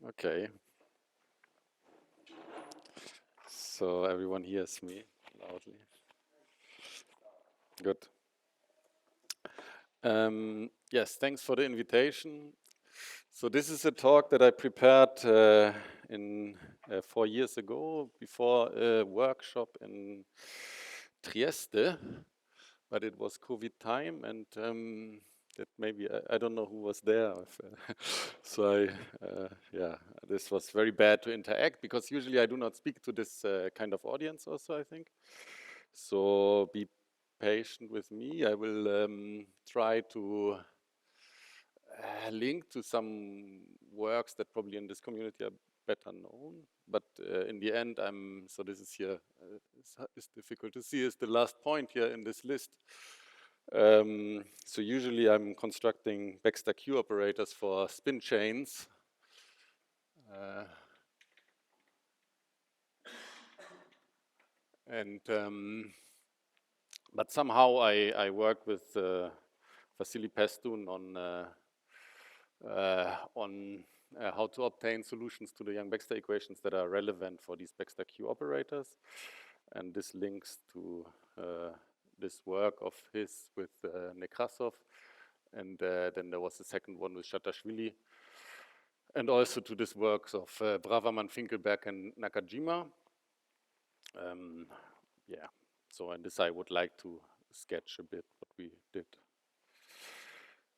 Okay. So everyone hears me loudly. Good. Yes, thanks for the invitation. So this is a talk that I prepared in 4 years ago before a workshop in Trieste, but it was COVID time, and that maybe I don't know who was there. So yeah, this was very bad to interact because usually I do not speak to this kind of audience also, I think. So be patient with me. I will try to link to some works that probably in this community are better known. But in the end, so this is here, it's difficult to see, is the last point here in this list. So usually I'm constructing Baxter Q operators for spin chains. But somehow I work with Vasily Pastun on how to obtain solutions to the Yang-Baxter equations that are relevant for these Baxter Q operators. And this links to this work of his with Nekrasov. And then there was a second one with Shatashvili. And also to this works of Braverman, Finkelberg, and Nakajima. Yeah, so in this I would like to sketch a bit what we did.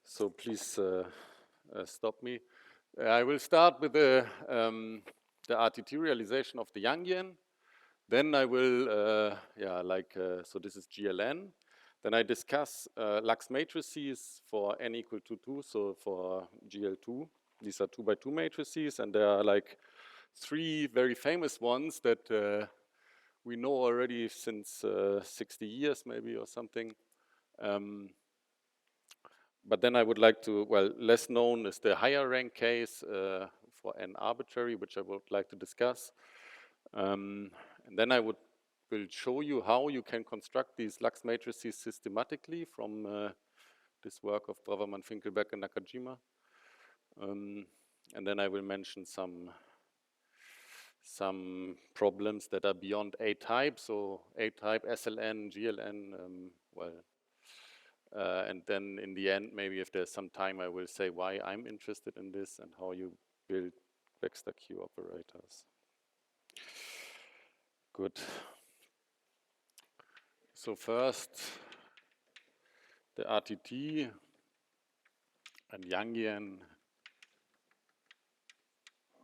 So please stop me. I will start with the RTT realization of the Yangian. Then I will, so this is GLN. Then I discuss Lux matrices for n equal to 2, so for GL2. These are 2 by 2 matrices, and there are like 3 very famous ones that we know already since 60 years maybe or something. But then I would like to, well, less known is the higher rank case for n arbitrary, which I would like to discuss. And then I will show you how you can construct these Lux matrices systematically from this work of Braverman, Finkelberg, and Nakajima. And then I will mention some problems that are beyond A-type, so A-type, SLN, GLN, and then in the end, maybe if there's some time, I will say why I'm interested in this and how you build Baxter Q operators. Good. So first, the RTT and Yangian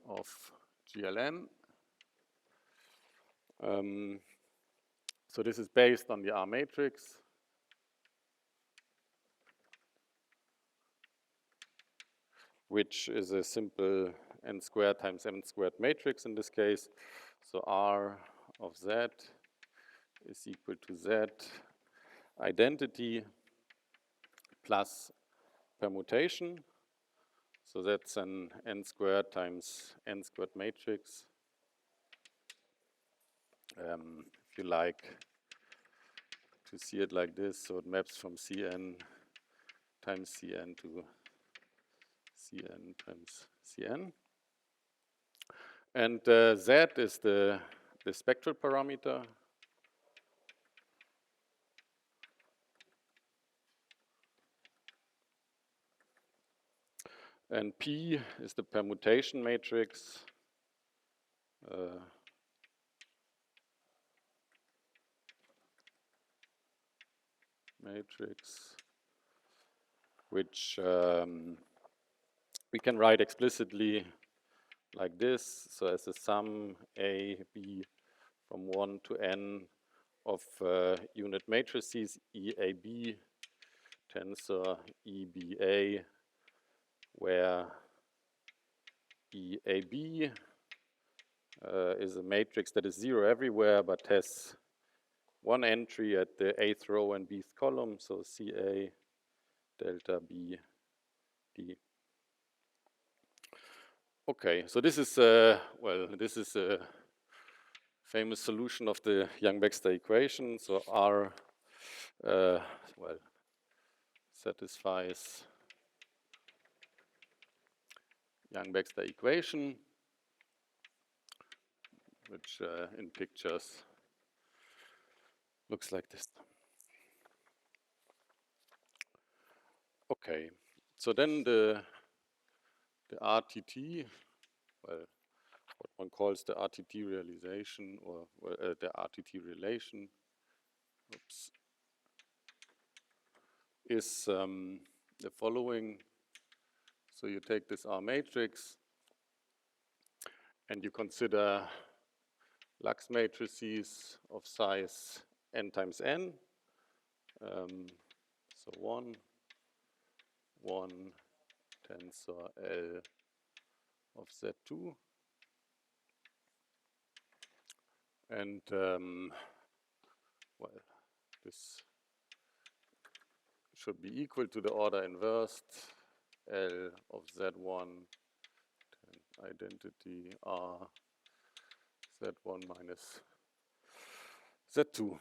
of GLN. So this is based on the R matrix. Which is a simple n squared times m squared matrix in this case. So R of Z is equal to Z identity plus permutation. So that's an n squared times n squared matrix. If you like to see it like this, so it maps from Cn times Cn to Cn times Cn. And Z is the spectral parameter. And P is the permutation matrix. Which we can write explicitly like this. So as a sum A, B from 1 to n of unit matrices EAB tensor EBA, where EAB is a matrix that is 0 everywhere but has one entry at the 8th row and bth column, so CA delta B D. Okay, so this is this is a famous solution of the Yang-Baxter equation. So R satisfies Yang-Baxter equation. which in pictures looks like this. Okay, so then the RTT, well, what one calls the RTT realization, or the RTT relation, oops, is the following. So you take this R matrix and you consider Lux matrices of size n times n. So 1, 1, tensor L of Z2. And well, this should be equal to the order inversed L of Z1 identity R Z1 minus Z2.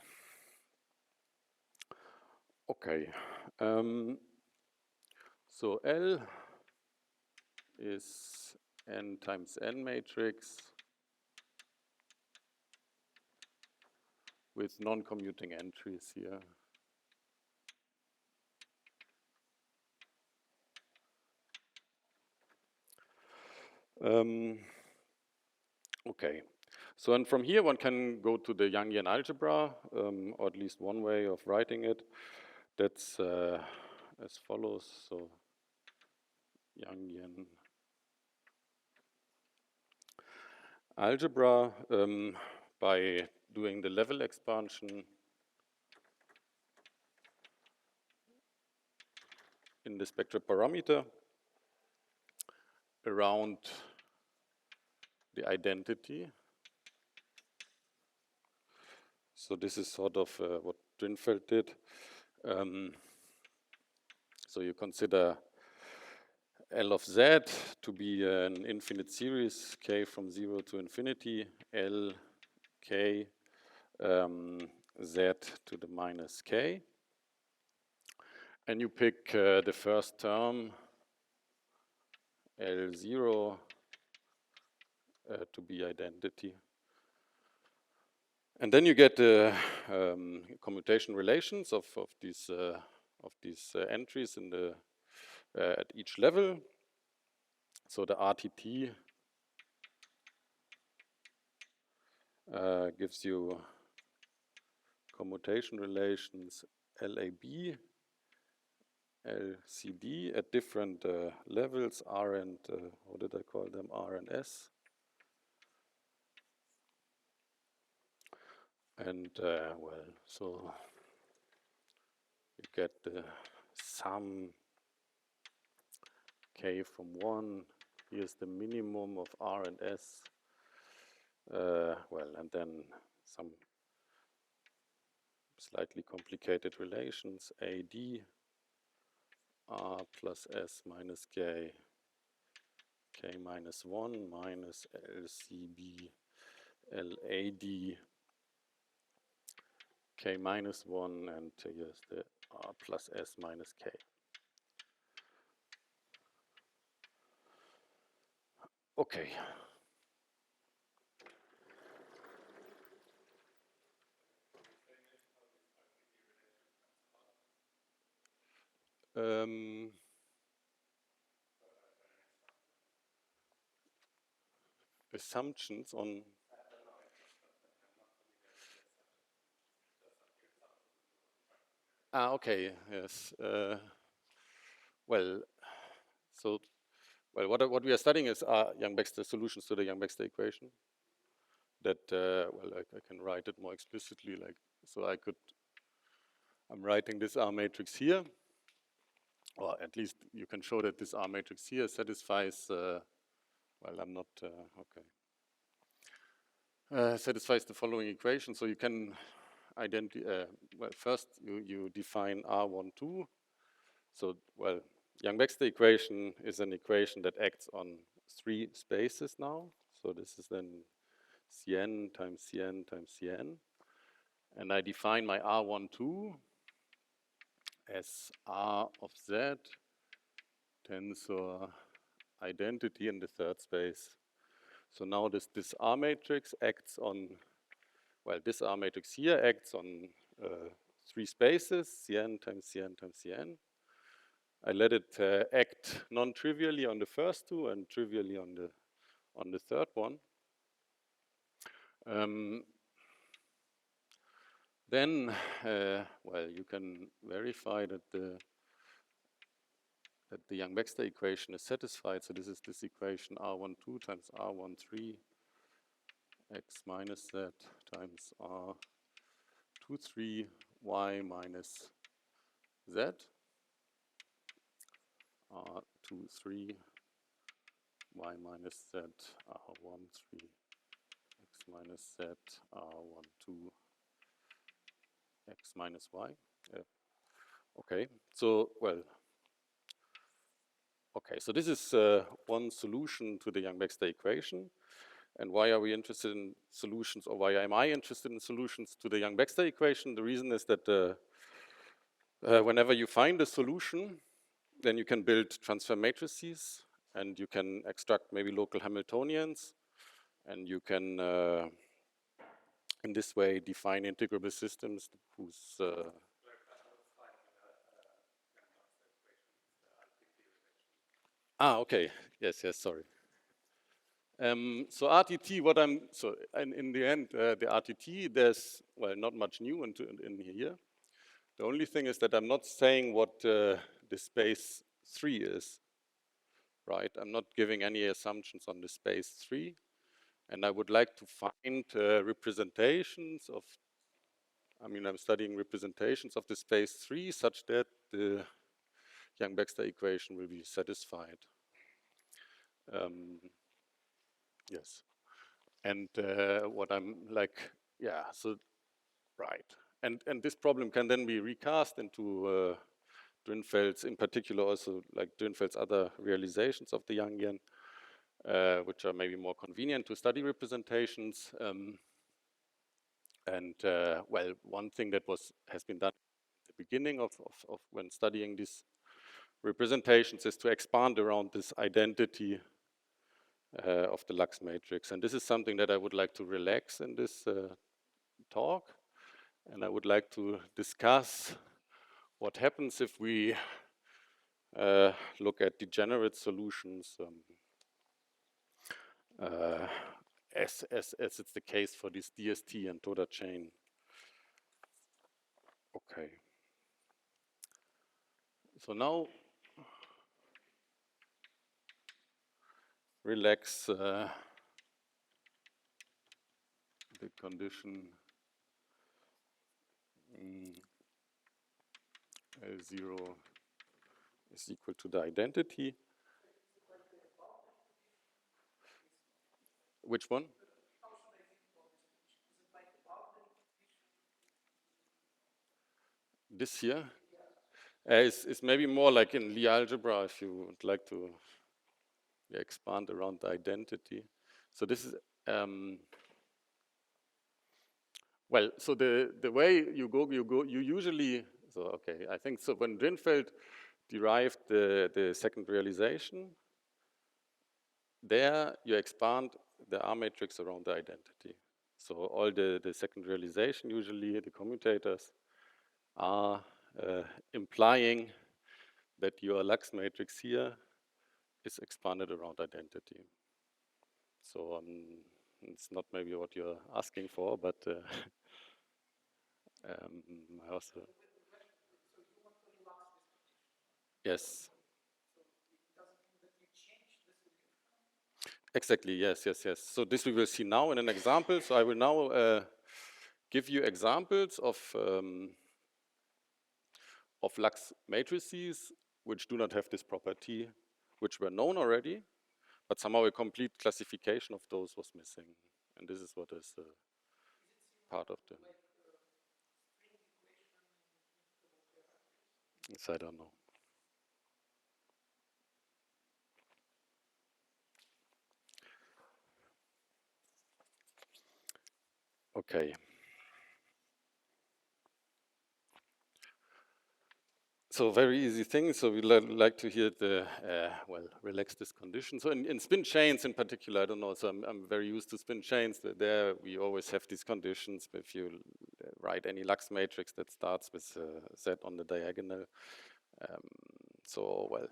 Okay. So L is n times n matrix with non-commuting entries here. Okay, so and from here one can go to the Yangian algebra, or at least one way of writing it. That's as follows. So Yangian algebra by doing the level expansion in the spectral parameter around the identity. So this is sort of what Drinfeld did. So you consider L of Z to be an infinite series, k from 0 to infinity, L, k, Z to the minus k. And you pick the first term, L0, to be identity. And then you get the commutation relations of these entries in the at each level. So the RTT gives you commutation relations LAB, LCD at different levels, R and, what did I call them, R and S. And well, so you get the sum k from 1. Here's the minimum of R and S. Well, and then some slightly complicated relations, AD, R plus S minus K, K minus 1 minus LCB, LAD, K minus 1, and here's the R plus S minus K. Okay. Assumptions on okay, yes. Well, so what we are studying is Yang-Baxter solutions to the Yang-Baxter equation. That well, I can write it more explicitly, like so. I'm writing this R matrix here, or at least you can show that this R matrix here satisfies. Well, I'm not okay. Satisfies the following equation. So you can identify. Well, first you define R12. So well, Yang-Baxter equation is an equation that acts on 3 spaces now. So this is then Cn times Cn times Cn. And I define my R12 as R of Z tensor identity in the third space. So now this R matrix acts on, well, this R matrix here acts on 3 spaces, Cn times Cn times Cn. I let it act non-trivially on the first two and trivially on the third one. Then, well, you can verify that the Yang-Baxter equation is satisfied. So this is this equation R12 times R13 x minus z times R23 y minus z, R23 y minus z, R13 x minus z, R12 x minus y. Okay, so, well, okay, so this is one solution to the Yang-Baxter equation. And why are we interested in solutions, or why am I interested in solutions to the Yang-Baxter equation? The reason is that whenever you find a solution, then you can build transfer matrices, and you can extract maybe local Hamiltonians, and you can, in this way, define integrable systems whose okay, yes, sorry. So RTT, and in the end, the RTT, there's, well, not much new in here. The only thing is that I'm not saying what the space 3 is, right? I'm not giving any assumptions on the space 3, and I would like to find representations of, I'm studying representations of the space 3 such that the Yang-Baxter equation will be satisfied. Yes. And what I'm like, yeah, so, right. And this problem can then be recast into Drinfeld's, in particular also like Drinfeld's other realizations of the Yangian, which are maybe more convenient to study representations. Well, one thing that has been done at the beginning of when studying these representations is to expand around this identity of the Lux matrix. And this is something that I would like to relax in this talk. And I would like to discuss what happens if we look at degenerate solutions as it's the case for this DST and Toda chain. Okay. So now relax the condition L0 is equal to the identity. Which one? This here? It's maybe more like in Lie algebra if you would like to expand around the identity. So this is, well, so the way you usually, so okay, I think so when Drinfeld derived the second realization, there you expand the R matrix around the identity. So all the second realization, usually the commutators are implying that your Lux matrix here is expanded around identity. So it's not maybe what you're asking for, but I also, yes. Exactly, yes. So this we will see now in an example. So I will now give you examples of Lux matrices which do not have this property, which were known already, but somehow a complete classification of those was missing. And this is what is part of the, yes, I don't know. Okay. So very easy thing. So we like to hear the, well, relax this condition. So in spin chains in particular, I don't know, so I'm very used to spin chains. There we always have these conditions. If you write any Lux matrix that starts with Z on the diagonal. So, well,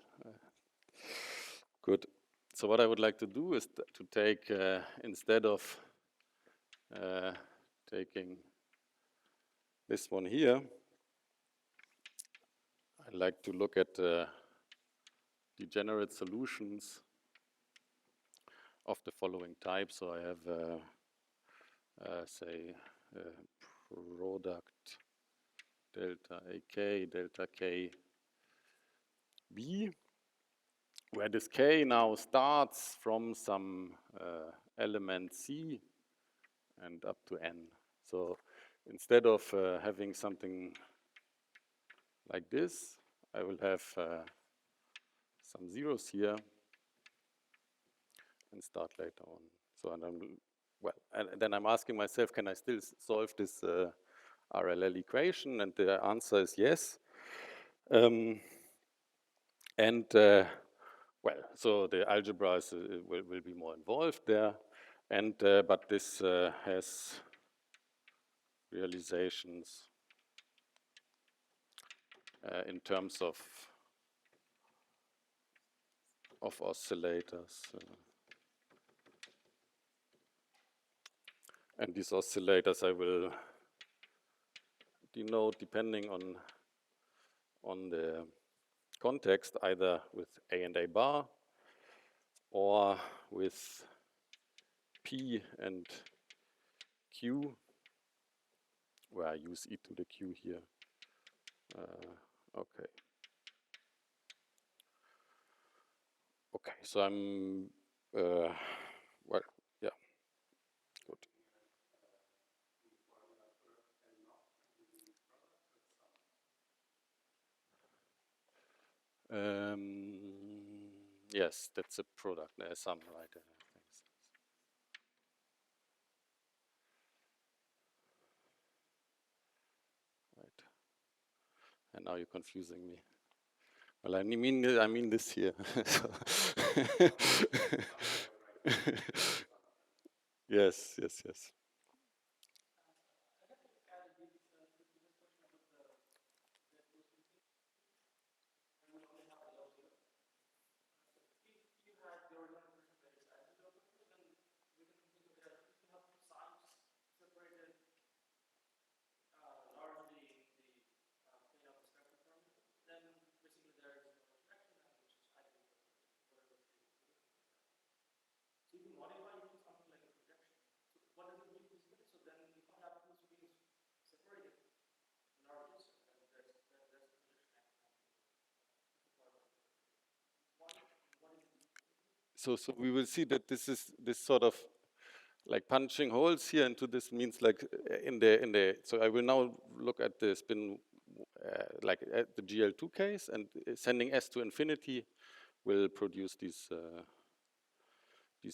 good. So what I would like to do is to take, instead of taking this one here, I'd like to look at degenerate solutions of the following type. So I have, say, product delta AK, delta K B, where this K now starts from some element C and up to N. So instead of having something like this, I will have some zeros here and start later on. So, and then I'm asking myself, can I still solve this RLL equation? And the answer is yes. Well, so the algebra will be more involved there, and but this has realizations in terms of oscillators, and these oscillators I will denote depending on the context, either with A and A bar or with P and Q, where I use e to the Q here. Okay. Okay, so I'm, well, yeah, good. Yes, that's a product. There's some, right? Right. And now you're confusing me. Well, I mean this here. Yes, yes, yes. So we will see that this is this sort of like punching holes here into this means like so I will now look at the spin like at the GL2 case, and sending S to infinity will produce these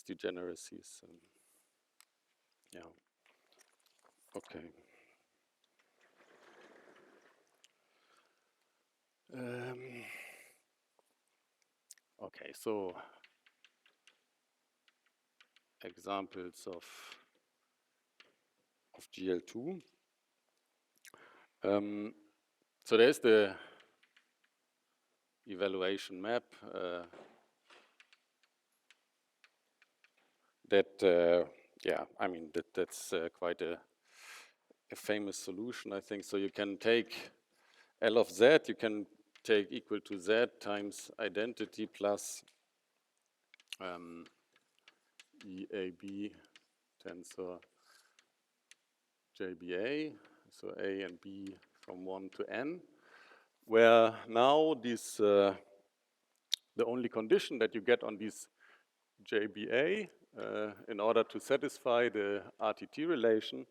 degeneracies. Yeah. Okay. Okay, so examples of GL2. So there's the evaluation map that, yeah, I mean, that's quite a famous solution, I think. So you can take L of Z, you can take equal to Z times identity plus EAB tensor JBA, so A and B from 1 to N, where now these, the only condition that you get on these JBA in order to satisfy the RTT relation,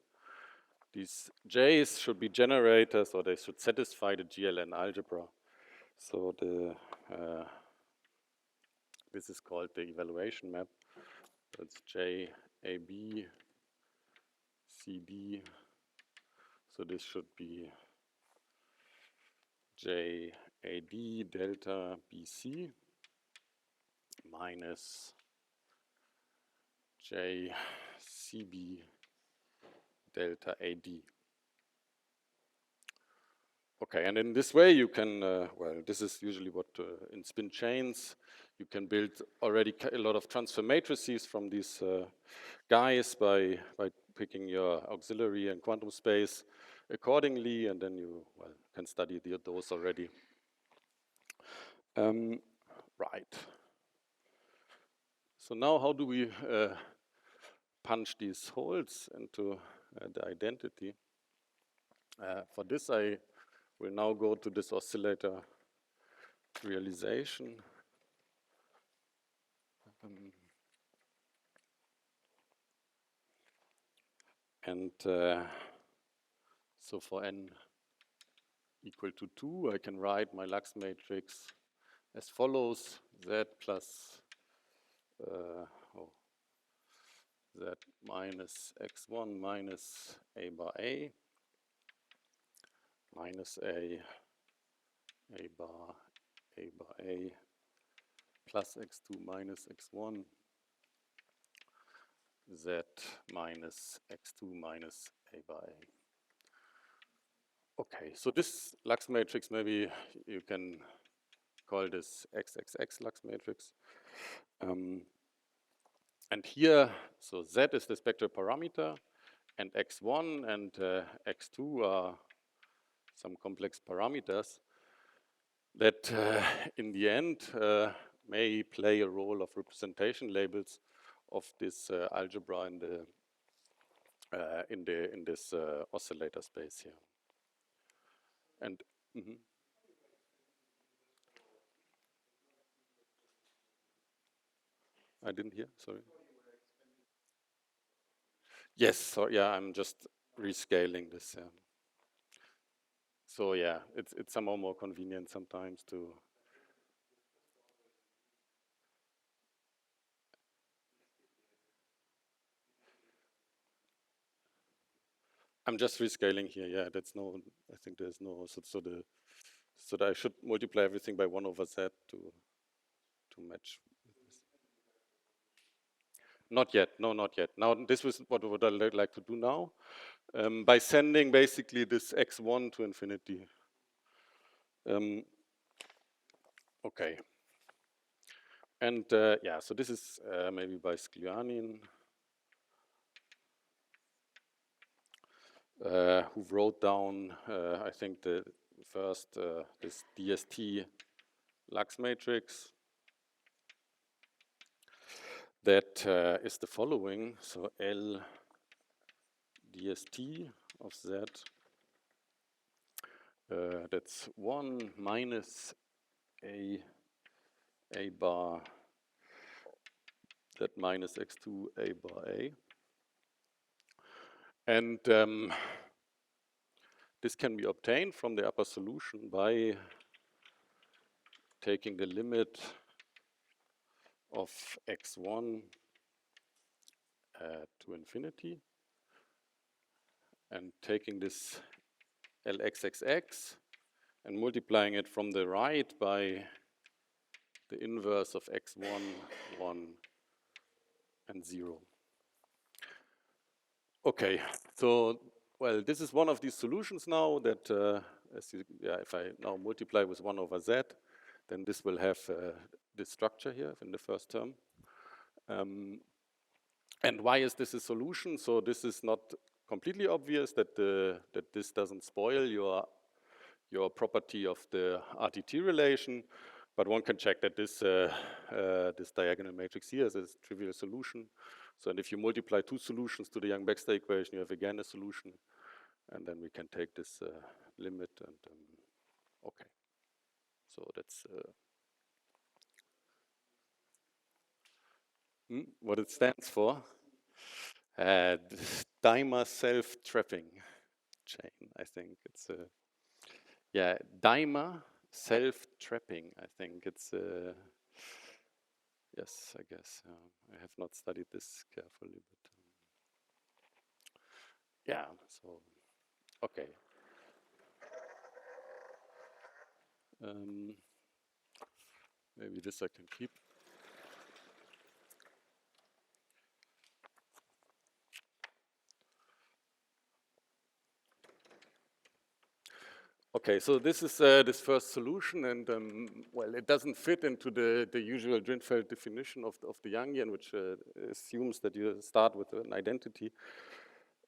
these J's should be generators, or they should satisfy the GLN algebra. So this is called the evaluation map. That's J, A, B, C, D. So this should be J, AD delta BC minus JCB delta AD. Okay, and in this way you can, well, this is usually what in spin chains, you can build already a lot of transfer matrices from these guys by picking your auxiliary and quantum space accordingly, and then you, well, can study those already. Right. So now how do we punch these holes into the identity? For this I will now go to this oscillator realization. And so for n equal to 2, I can write my Lux matrix as follows: Z plus Z minus x1 minus a bar a minus a bar a plus x2 minus x1 z minus x2 minus a bar a. Okay, so this Lux matrix, maybe you can call this XXX Lux matrix. And here, so Z is the spectral parameter, and X1 and X2 are some complex parameters that in the end may play a role of representation labels of this algebra in this oscillator space here. And I didn't hear, sorry. Yes, so yeah, I'm just rescaling this. Yeah. So yeah, it's somehow more convenient sometimes to. I'm just rescaling here. Yeah, that's no. I think there's no. So that I should multiply everything by 1 over z to match. Not yet. No, not yet. Now this was what would I like to do now, by sending basically this x1 to infinity. Okay. And yeah, so this is maybe by Sklianin, who wrote down, I think, the first this DST Lux matrix that is the following. So L DST of Z, that's 1 minus a bar Z minus x2 a bar a. And this can be obtained from the upper solution by taking the limit of x1 to infinity and taking this Lxxx and multiplying it from the right by the inverse of x1, 1, and 0. Okay, so, well, this is one of these solutions now that, if I now multiply with 1 over z, then this will have this structure here in the first term. And why is this a solution? So this is not completely obvious that that this doesn't spoil your property of the RTT relation, but one can check that this this diagonal matrix here is a trivial solution. So, and if you multiply 2 solutions to the Yang-Baxter equation, you have again a solution, and then we can take this limit and okay. So that's what it stands for. Dimer self-trapping chain. I think it's yeah, dimer self-trapping. I think it's yes, I guess. I have not studied this carefully, but yeah. So okay. Maybe this I can keep. Okay, so this is this first solution, and well, it doesn't fit into the usual Drinfeld definition of the Yangian, which assumes that you start with an identity.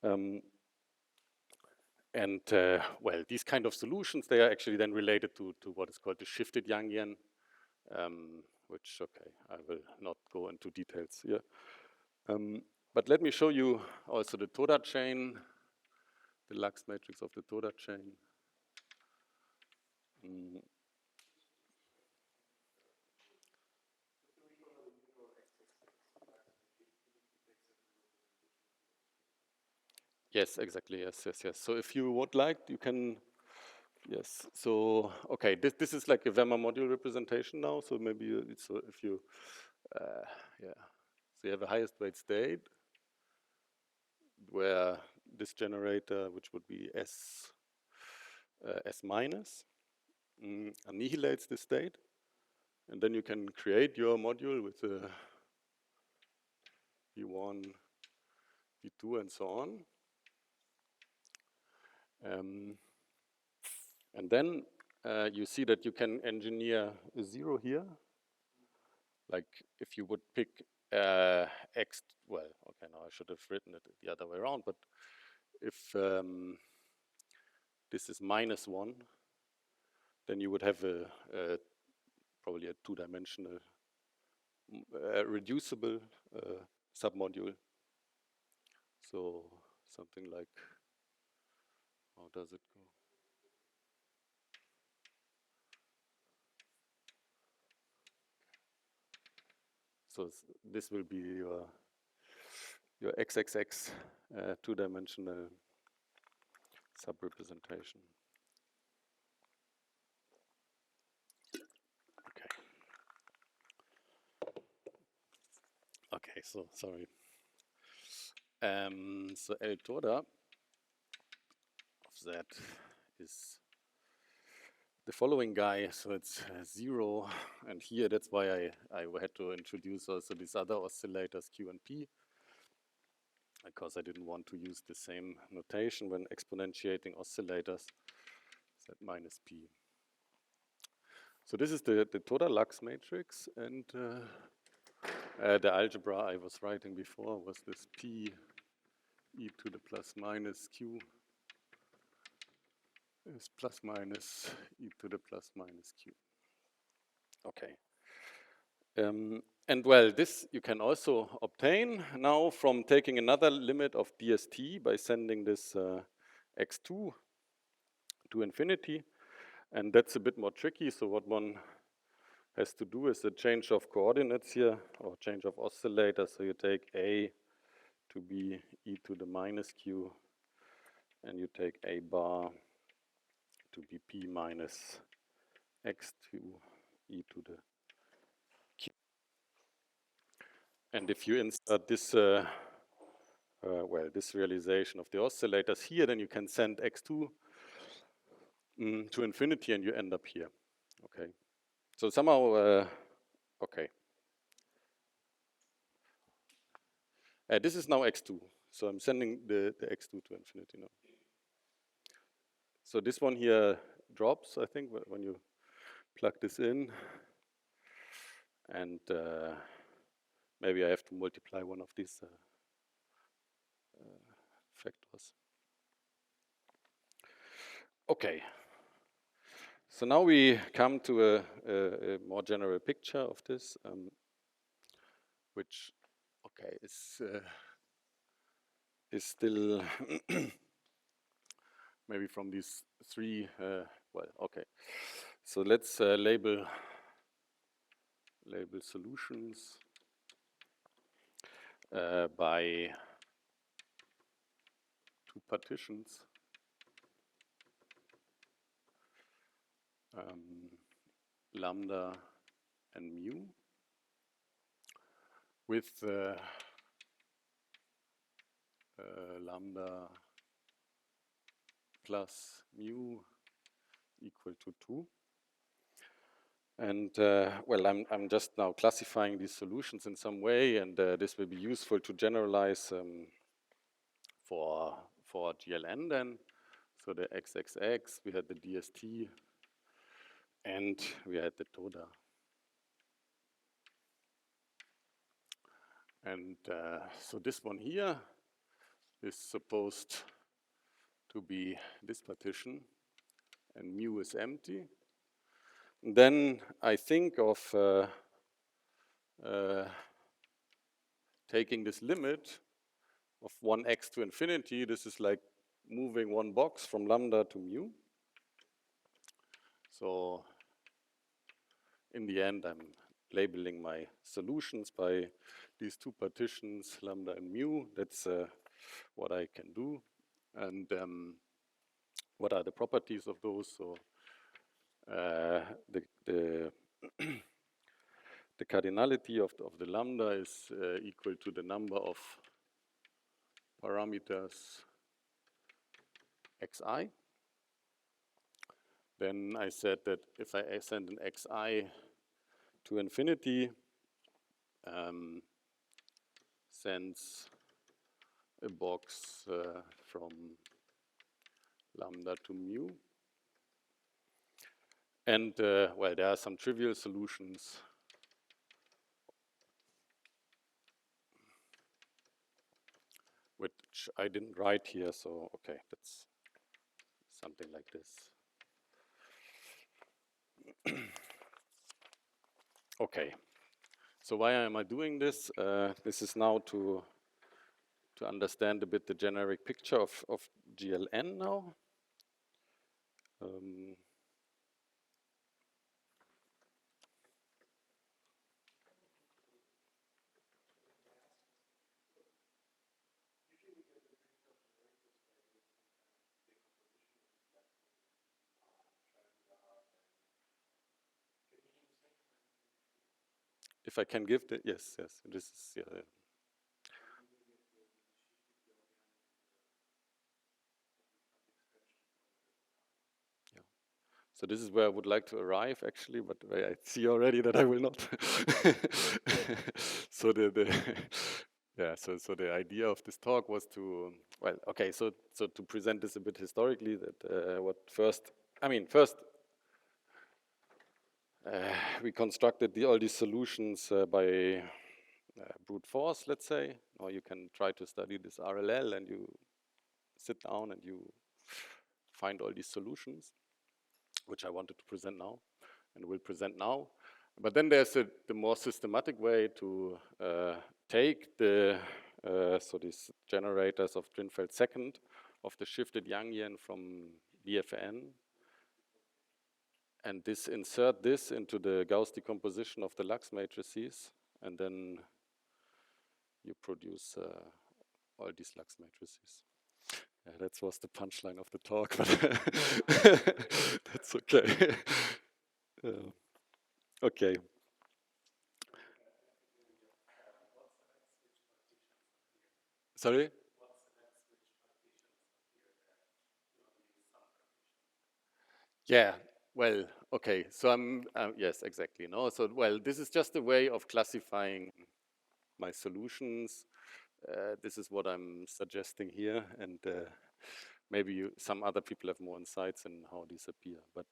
Well, these kind of solutions, they are actually then related to what is called the shifted Yangian, which, okay, I will not go into details here. But let me show you also the Toda chain, the Lux matrix of the Toda chain. Yes, exactly. Yes. So if you would like, you can. Yes. So okay, this is like a Wemmer module representation now. So maybe so if you, yeah, so you have a highest weight state where this generator, which would be S minus, annihilates the state, and then you can create your module with a V1, V2, and so on. And then you see that you can engineer a zero here. Like if you would pick X, well, okay, now I should have written it the other way around, but if this is -1, then you would have probably a two-dimensional reducible submodule. So something like, how does it go? So this will be your XXX two-dimensional subrepresentation. Okay. Okay, so sorry. So L Toda of that is the following guy, so it's 0, and here that's why I had to introduce also these other oscillators Q and P, because I didn't want to use the same notation when exponentiating oscillators, Z minus P. So this is the Toda Lux matrix, and the algebra I was writing before was this P e to the plus minus Q is plus minus e to the plus minus Q. Okay. And well, this you can also obtain now from taking another limit of dst by sending this x2 to infinity. And that's a bit more tricky. So what one has to do is a change of coordinates here, or change of oscillator. So you take A to be e to the minus q, and you take A bar to be p minus x2 e to the q. And if you insert this, well, this realization of the oscillators here, then you can send x2 to infinity, and you end up here. Okay. So somehow, okay. This is now x2. So I'm sending the x2 to infinity now. So this one here drops, I think, when you plug this in. And maybe I have to multiply one of these factors. Okay. So now we come to a more general picture of this, which, okay, is still maybe from these three, well, okay. So let's label solutions by two partitions. Lambda and mu with lambda plus mu equal to 2. And well, I'm just now classifying these solutions in some way, and this will be useful to generalize for GLN then. So the XXX, we had the DST, and we had the TODA. And so this one here is supposed to be this partition, and mu is empty. And then I think of taking this limit of 1x to infinity. This is like moving one box from lambda to mu. So in the end, I'm labeling my solutions by these two partitions, lambda and mu. That's what I can do. And what are the properties of those? So the cardinality of the lambda is equal to the number of parameters xi. Then I said that if I send an xi to infinity, sends a box from lambda to mu. And well, there are some trivial solutions. Which I didn't write here, so okay, that's something like this. Okay, so why am I doing this? This is now to understand a bit the generic picture of GLN now. If I can give the, yes, this is, yeah. So this is where I would like to arrive, actually, but I see already that I will not. So so the idea of this talk was to, well, okay, so to present this a bit historically, that first we constructed all these solutions by brute force, let's say, or you can try to study this RLL and you sit down and you find all these solutions, which I wanted to present now and will present now. But then there's the more systematic way to take so these generators of Drinfeld second of the shifted Yangian from BFN and insert this into the Gauss decomposition of the Lux matrices, and then you produce all these Lux matrices. Yeah, that was the punchline of the talk, but that's okay. Okay. Sorry? Yeah, well, okay. So yes, exactly. No, so, well, this is just a way of classifying my solutions. This is what I'm suggesting here, and maybe some other people have more insights in how these appear. But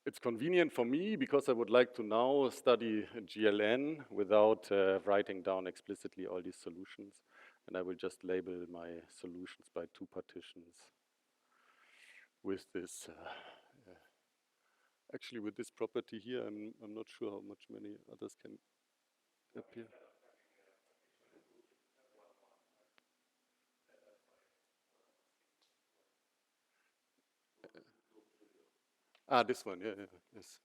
it's convenient for me because I would like to now study GLN without writing down explicitly all these solutions. And I will just label my solutions by two partitions with this. Actually, with this property here, I'm not sure how much many others can appear. This one, yeah, yes.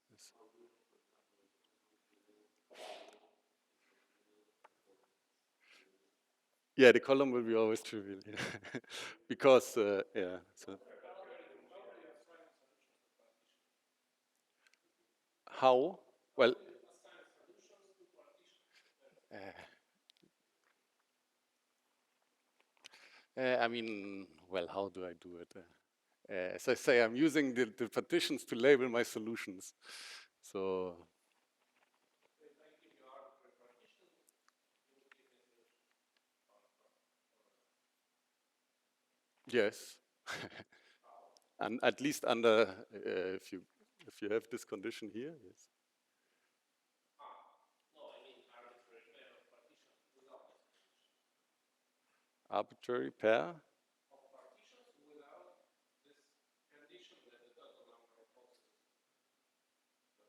Yeah, the column will be always trivial, yeah. Because, yeah, so. How? Well, I mean, well, how do I do it? As I say, I'm using the partitions to label my solutions. So yes, and at least under if you have this condition here, yes. Arbitrary pair.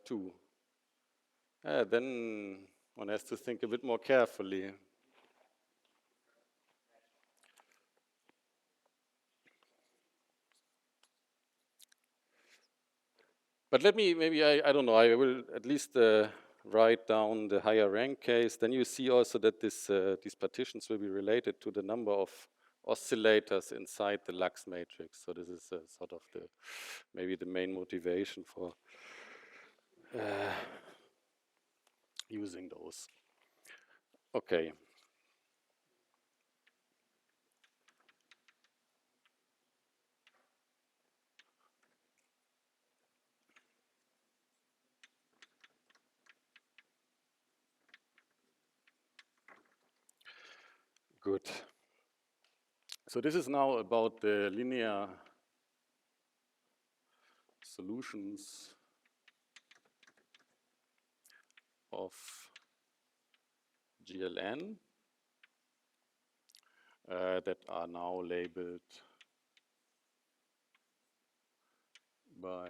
Two. Then one has to think a bit more carefully. But let me, maybe, I don't know, I will at least write down the higher rank case. Then you see also that these partitions will be related to the number of oscillators inside the Lux matrix. So this is sort of maybe the main motivation for using those. Okay. Good. So this is now about the linear solutions of GLN that are now labeled by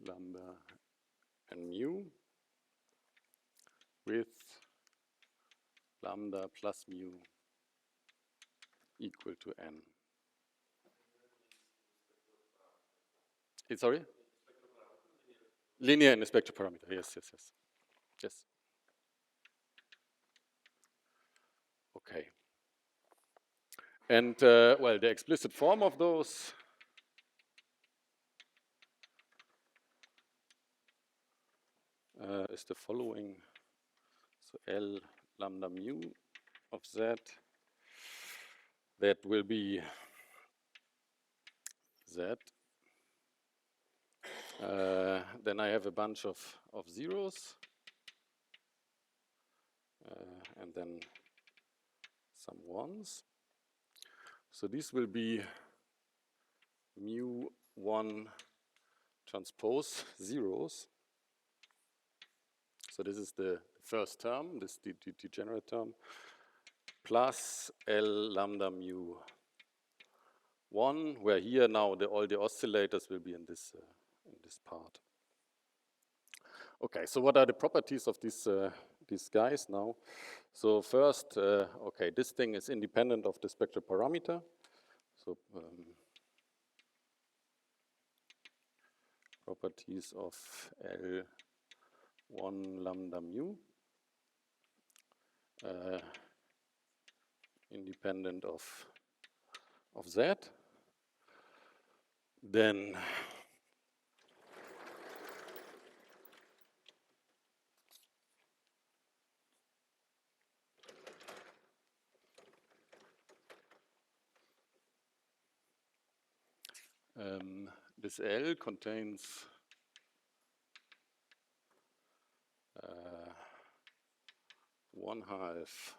lambda and mu with lambda plus mu equal to n. Sorry? Linear in the spectral parameter. Yes, yes, yes. Yes. Okay. And well, the explicit form of those is the following. So L lambda mu of Z, that will be Z. Then I have a bunch of zeros, and then some ones. So this will be mu1 transpose zeros. So this is the first term, this degenerate term, plus L lambda mu 1, where here now all the oscillators will be in this part. Okay, so what are the properties of these guys now? So first, okay, this thing is independent of the spectral parameter. So properties of L1 lambda mu, independent of Z. Then this L contains 1/2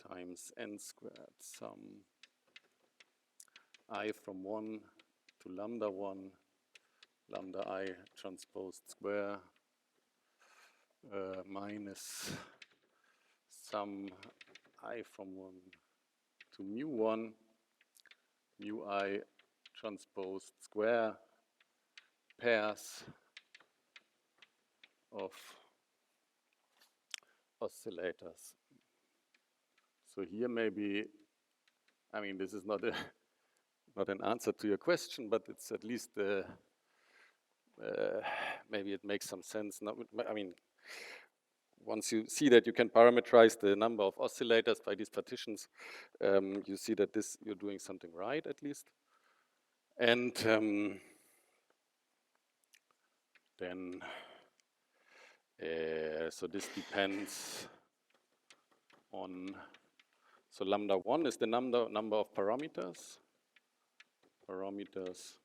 times n squared sum I from 1 to lambda 1, lambda I transposed square, minus sum I from 1 to mu 1, mu I transposed square, pairs of oscillators. So here maybe, I mean, this is not an answer to your question, but it's at least maybe it makes some sense. I mean, once you see that you can parameterize the number of oscillators by these partitions, you see that you're doing something right at least. And then, so this depends on, so lambda 1 is the number of parameters. parameters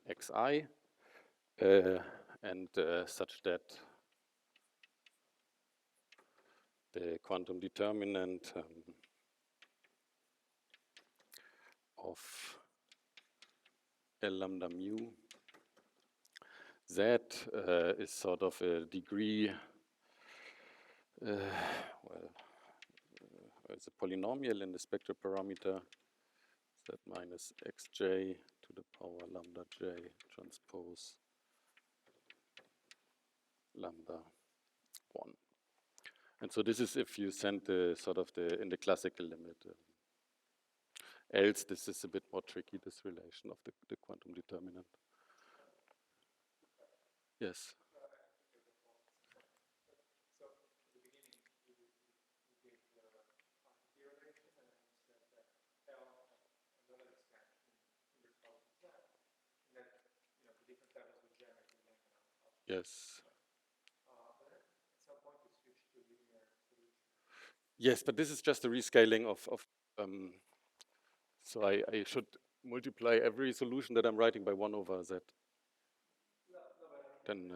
xi and such that the quantum determinant of L lambda mu z is sort of a degree, it's a polynomial in the spectral parameter z minus xj to the power lambda j transpose lambda 1. And so this is if you send the sort of in the classical limit. Else this is a bit more tricky, this relation of the quantum determinant. Yes. Yes. Yes, but this is just a rescaling of so I should multiply every solution that I'm writing by 1 over z. Then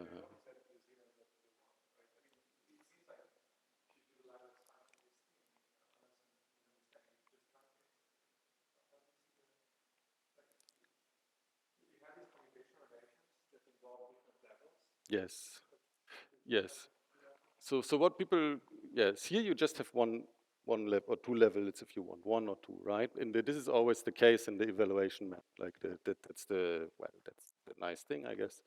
yes. Yes. So what people, yes, here you just have one level or two levels if you want, 1 or 2, right? And this is always the case in the evaluation map. Like that's the nice thing, I guess.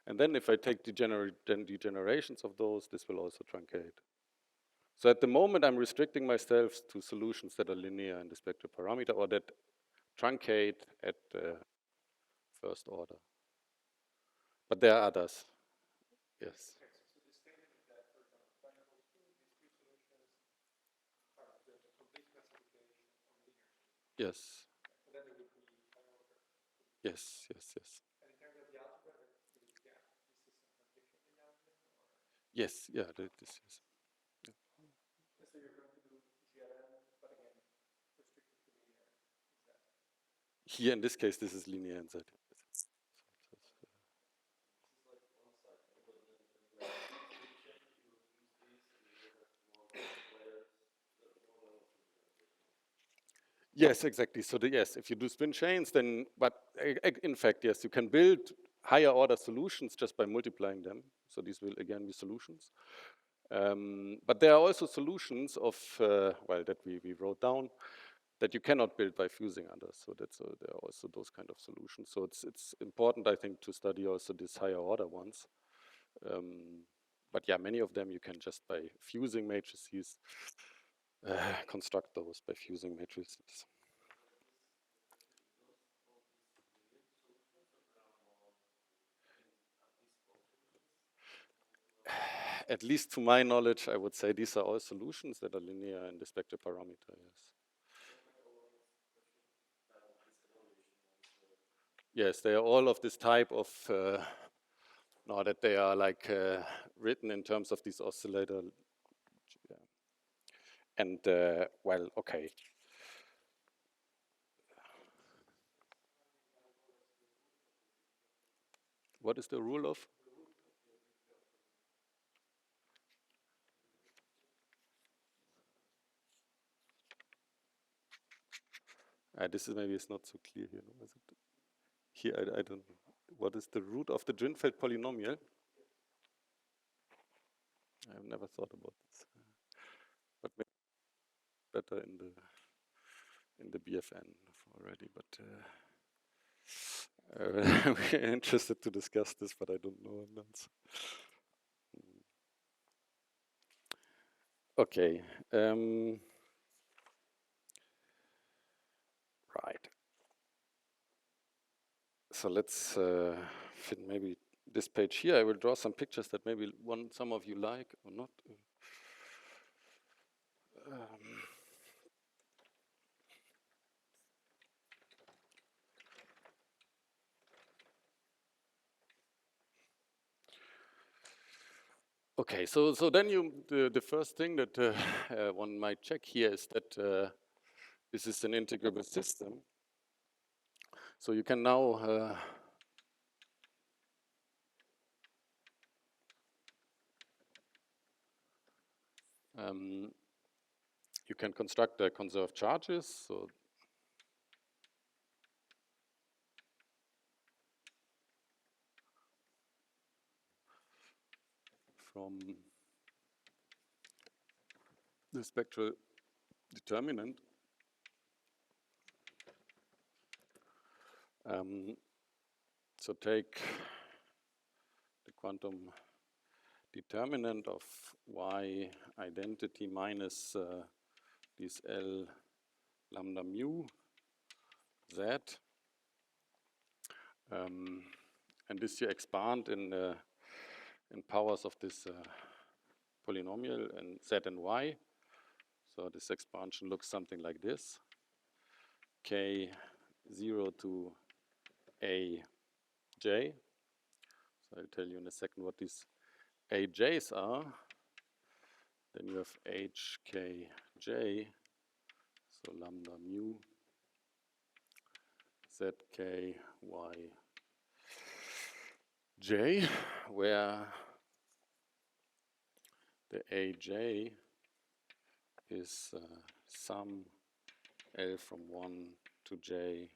And then if I take degenerations of those, this will also truncate. So at the moment, I'm restricting myself to solutions that are linear in the spectral parameter or that truncate at first order. But there are others. Yes. Yes. Yes, yes, yes. Yes, yeah, this is. Here in this case, this is linear in Z. Yes, exactly. So yes, if you do spin chains, then, but in fact, yes, you can build higher order solutions just by multiplying them. So these will again be solutions. But there are also solutions of, well, that we wrote down that you cannot build by fusing others. So that's there are also those kind of solutions. So it's important, I think, to study also these higher order ones. But yeah, many of them you can just by fusing matrices construct those by fusing matrices. At least to my knowledge, I would say these are all solutions that are linear in the spectral parameter, yes. Yes, they are all of this type of, now that they are like written in terms of these oscillator. Yeah. And well, okay. What is the rule of? This is maybe it's not so clear here. No? Is it? Here, I don't know. What is the root of the Drinfeld polynomial? I've never thought about this. But maybe better in the BFN already. But we're interested to discuss this, but I don't know an answer. Okay. Right. So let's fit maybe this page here. I will draw some pictures that maybe some of you like or not. Okay, so then the first thing that one might check here is that this is an integrable system. So you can now you can construct the conserved charges. So from the spectral determinant, so take the quantum determinant of y identity minus this L lambda mu z, and this you expand in powers of this polynomial and z and y. So this expansion looks something like this: k 0 to a j. So I'll tell you in a second what these aj's are. Then you have hkj, so lambda mu zk y j, where the aj is sum L from 1 to j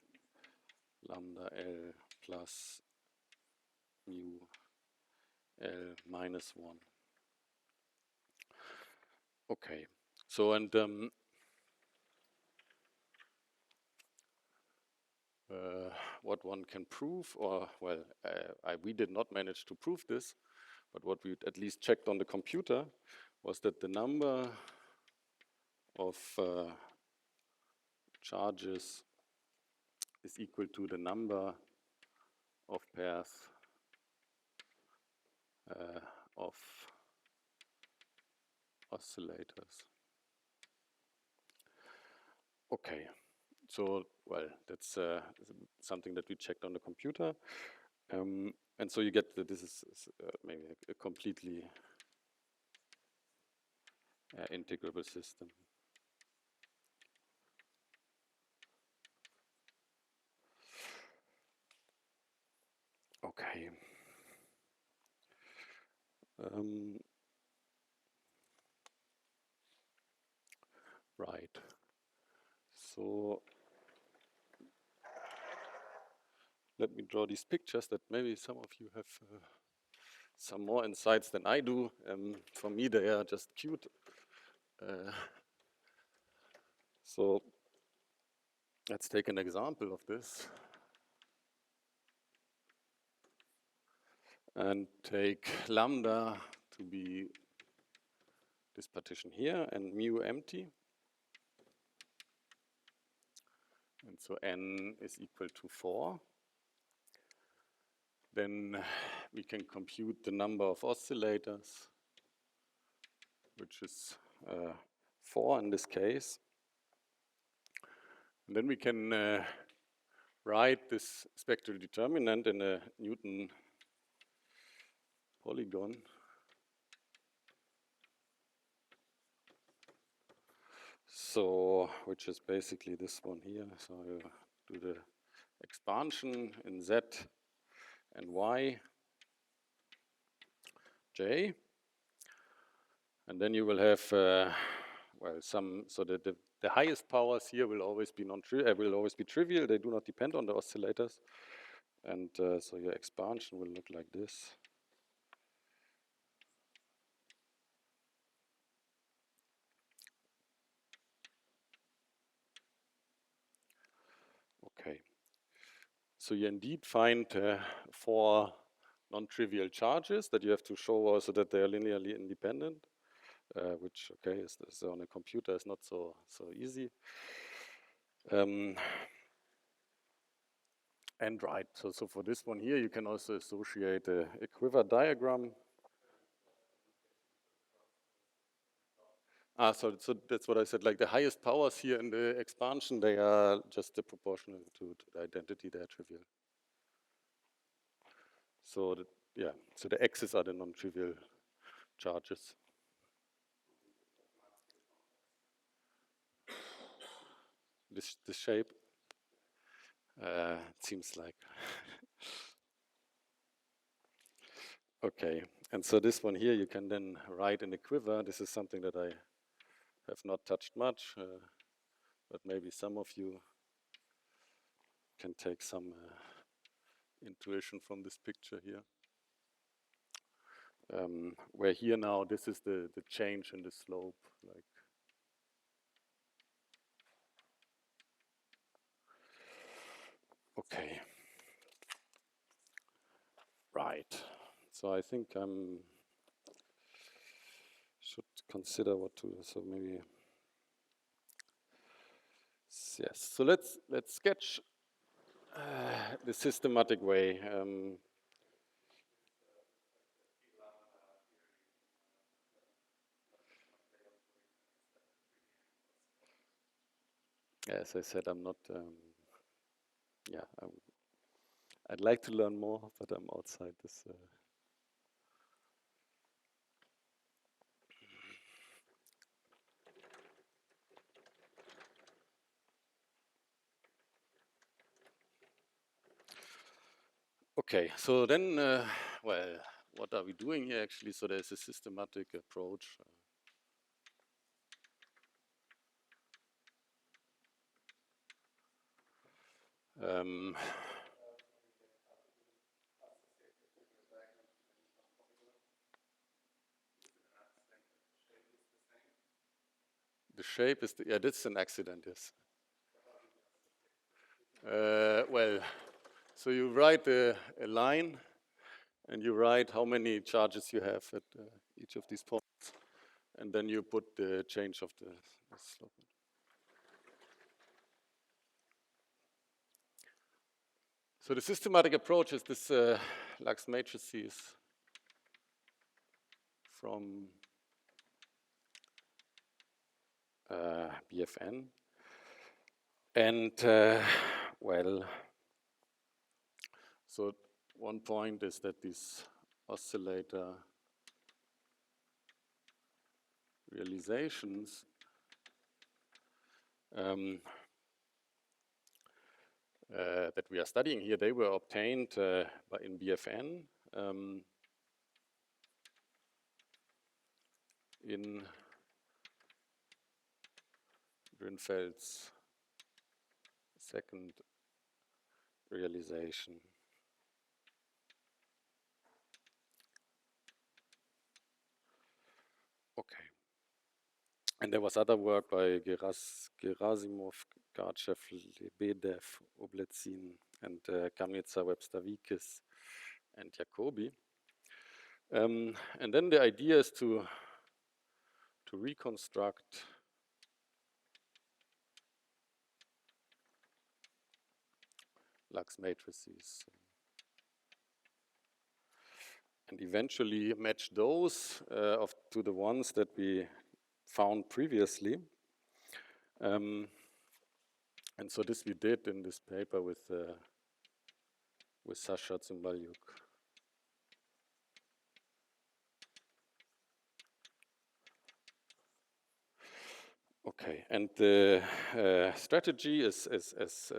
lambda L plus mu L minus 1. Okay, so and what one can prove, or well, we did not manage to prove this, but what we at least checked on the computer was that the number of charges is equal to the number of pairs of oscillators. Okay, so well, that's something that we checked on the computer, and so you get that this is maybe a completely integrable system. Okay. Right. So let me draw these pictures that maybe some of you have some more insights than I do. For me, they are just cute. So let's take an example of this. And take lambda to be this partition here and mu empty. And so n is equal to 4. Then we can compute the number of oscillators, which is 4 in this case. And then we can write this spectral determinant in a Newton polygon. So, which is basically this one here. So you do the expansion in Z and Y, J. And then you will have, well, so the highest powers here will always be trivial. They do not depend on the oscillators. And so your expansion will look like this. Okay. So you indeed find 4 non-trivial charges that you have to show also that they are linearly independent, which, okay, is on a computer is not so easy. And right, so for this one here, you can also associate a quiver diagram. So that's what I said, like the highest powers here in the expansion, they are just proportional to the identity, they are trivial. So so the x's are the non-trivial charges. This shape. It seems like. Okay, and so this one here you can then write in a quiver. This is something that I have not touched much, but maybe some of you can take some intuition from this picture here. Where here now, this is the change in the slope, like. Okay. Right. So I think I should consider what to, so maybe, yes. So let's sketch the systematic way. As I said, I'm not, yeah, I'd like to learn more, but I'm outside this. Okay, so then, well, what are we doing here actually? So there's a systematic approach. The shape is, yeah, that's an accident, yes. Well, so you write a line, and you write how many charges you have at each of these points, and then you put the change of the slope. So the systematic approach is this Lax matrices from BFN. And, well, so one point is that these oscillator realizations that we are studying here, they were obtained in BFN in Grünfeld's second realization. Okay. And there was other work by Gerasimov, Garchev, Lebedev, Obletsyn, and Kamnitzer, Webster-Wiekes, and Jacobi. And then the idea is to reconstruct Lax matrices and eventually match those to the ones that we found previously. And so this we did in this paper with Sasha Zumbalyuk. Okay, and the strategy is as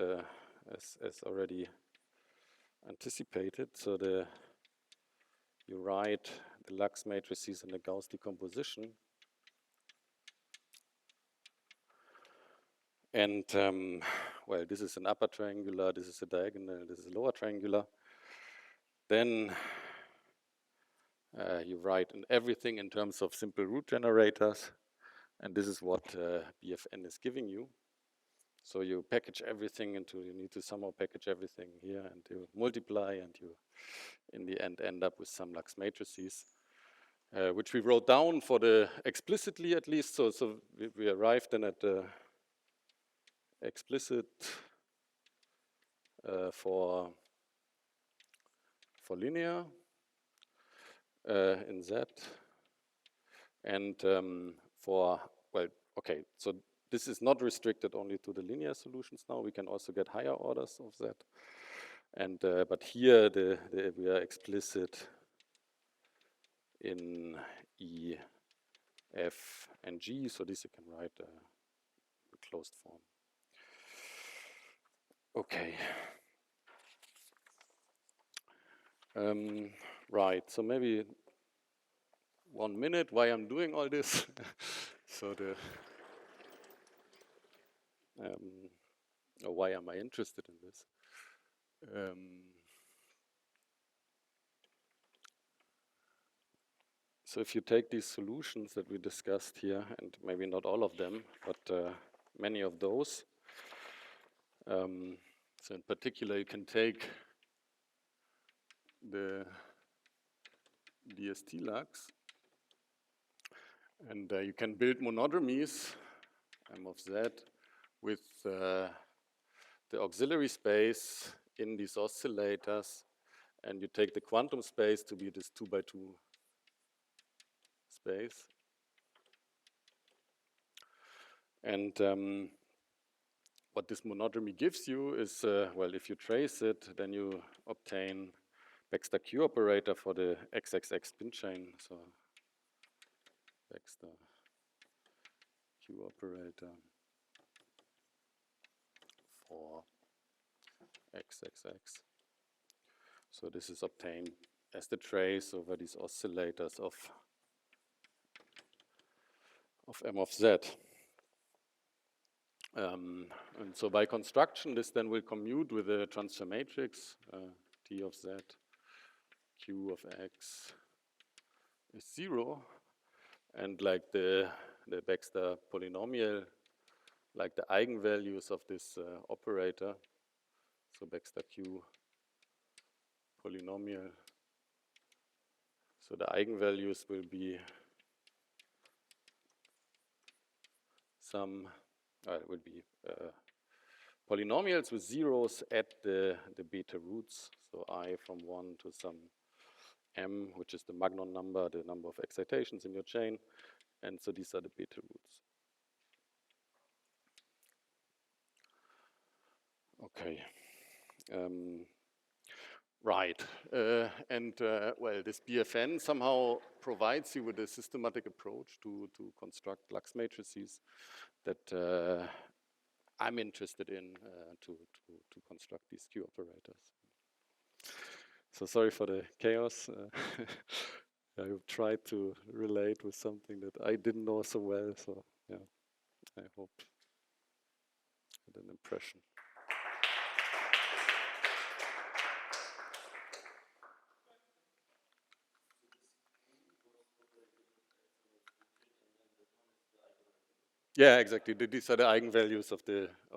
already anticipated. So you write the Lax matrices in a Gauss decomposition, and well, this is an upper triangular, this is a diagonal, this is a lower triangular. Then you write in everything in terms of simple root generators, and this is what BFN is giving you. So you package everything you need to somehow package everything here, and you multiply, and you, in the end up with some Lax matrices, which we wrote down for the explicitly at least. So we arrived then at the explicit for linear in Z, and for, well, okay, so this is not restricted only to the linear solutions now. We can also get higher orders of Z. And but here we are explicit in E, F, and G. So this you can write in closed form. Okay. Right, so maybe 1 minute why I'm doing all this. So or why am I interested in this? So if you take these solutions that we discussed here, and maybe not all of them, but many of those, so in particular you can take the DST lux, and you can build monodromies, M of Z, with the auxiliary space in these oscillators, and you take the quantum space to be this 2 by 2 space. And what this monodromy gives you is, well, if you trace it, then you obtain Baxter Q operator for the XXX spin chain. So Baxter Q operator for XXX. So this is obtained as the trace over these oscillators of M of Z. And so by construction, this then will commute with the transfer matrix, T of Z, Q of X is 0. And like the Baxter polynomial, like the eigenvalues of this operator, so Baxter Q polynomial, so the eigenvalues will be some, it will be polynomials with zeros at the beta roots, so I from 1 to some m, which is the Magnon number, the number of excitations in your chain, and so these are the beta roots. Okay. Right, well, this BFN somehow provides you with a systematic approach to construct Lux matrices that I'm interested in to construct these Q operators. So sorry for the chaos. I tried to relate with something that I didn't know so well, so yeah, I hope I had an impression. Yeah, exactly. These are the eigenvalues of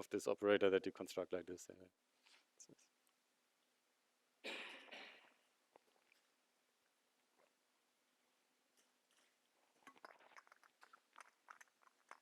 this operator that you construct like this. Yeah.